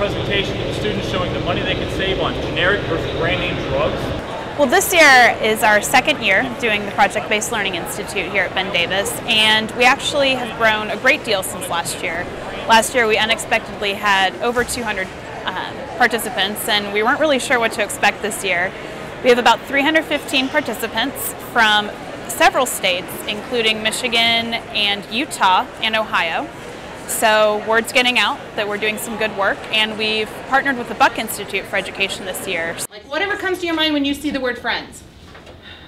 presentation to the students showing the money they can save on generic versus brand name drugs? Well, this year is our second year doing the Project-Based Learning Institute here at Ben Davis, and we actually have grown a great deal since last year. Last year we unexpectedly had over 200 participants, and we weren't really sure what to expect this year. We have about 315 participants from several states, including Michigan and Utah and Ohio. So word's getting out that we're doing some good work, and we've partnered with the Buck Institute for Education this year. Like whatever comes to your mind when you see the word friends,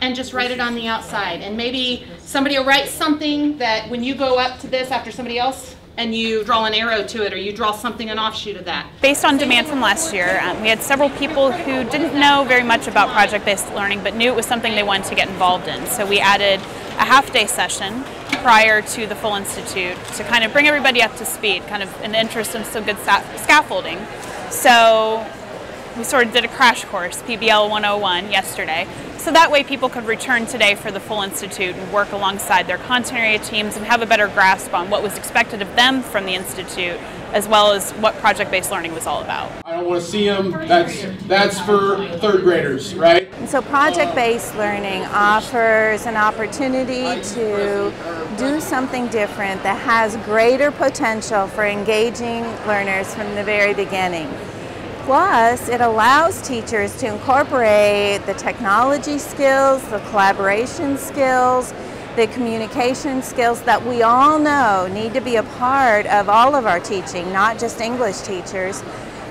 and just write it on the outside. And maybe somebody will write something that when you go up to this after somebody else and you draw an arrow to it, or you draw something, an offshoot of that. Based on demand from last year, we had several people who didn't know very much about project-based learning but knew it was something they wanted to get involved in. So we added a half-day session prior to the full institute to kind of bring everybody up to speed, kind of an interest in some good scaffolding. So we sort of did a crash course, PBL 101, yesterday. So that way people could return today for the full institute and work alongside their content area teams and have a better grasp on what was expected of them from the institute, as well as what project-based learning was all about. I don't want to see them. That's for third graders, right? And so project-based learning offers an opportunity to do something different that has greater potential for engaging learners from the very beginning. Plus, it allows teachers to incorporate the technology skills, the collaboration skills, the communication skills that we all know need to be a part of all of our teaching, not just English teachers.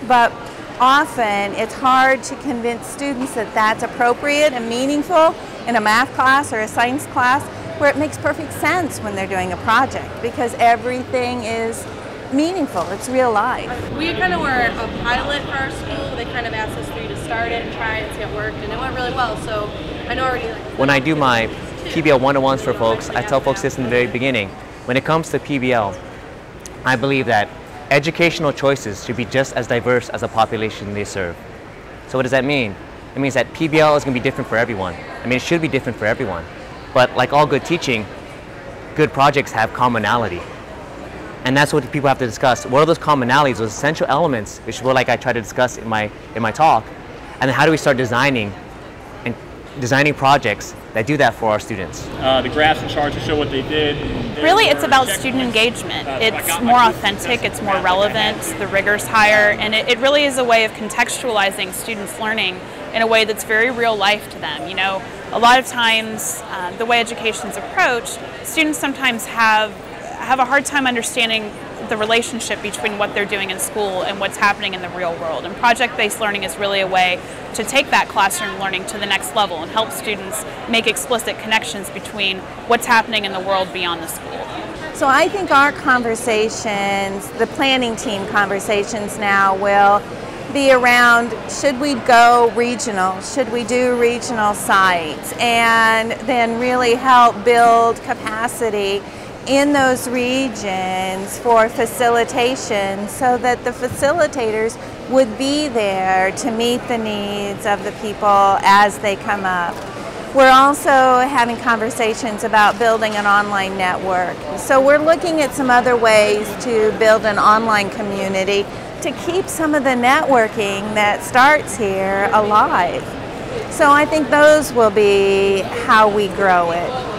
But often it's hard to convince students that that's appropriate and meaningful in a math class or a science class, where it makes perfect sense when they're doing a project, because everything is meaningful, it's real life. We kind of were a pilot for our school. They kind of asked us to start it and try it and see if it worked, and it went really well. So I know already. When I do my PBL 101s for folks, I tell folks this in the very beginning. When it comes to PBL, I believe that educational choices should be just as diverse as the population they serve. So what does that mean? It means that PBL is going to be different for everyone. I mean, it should be different for everyone. But like all good teaching, good projects have commonality. And that's what people have to discuss. What are those commonalities, those essential elements, which is what I try to discuss in my talk, and then how do we start designing projects that do that for our students? The graphs and charts to show what they did. Really, it's about student engagement. It's more authentic, it's more relevant, the rigor's higher, and it really is a way of contextualizing students' learning in a way that's very real life to them. You know, a lot of times, the way education is approached, students sometimes have a hard time understanding the relationship between what they're doing in school and what's happening in the real world. And project-based learning is really a way to take that classroom learning to the next level and help students make explicit connections between what's happening in the world beyond the school. So I think our conversations, the planning team conversations now, will be around, should we go regional? Should we do regional sites? And then really help build capacity in those regions for facilitation, so that the facilitators would be there to meet the needs of the people as they come up. We're also having conversations about building an online network. So we're looking at some other ways to build an online community to keep some of the networking that starts here alive. So I think those will be how we grow it.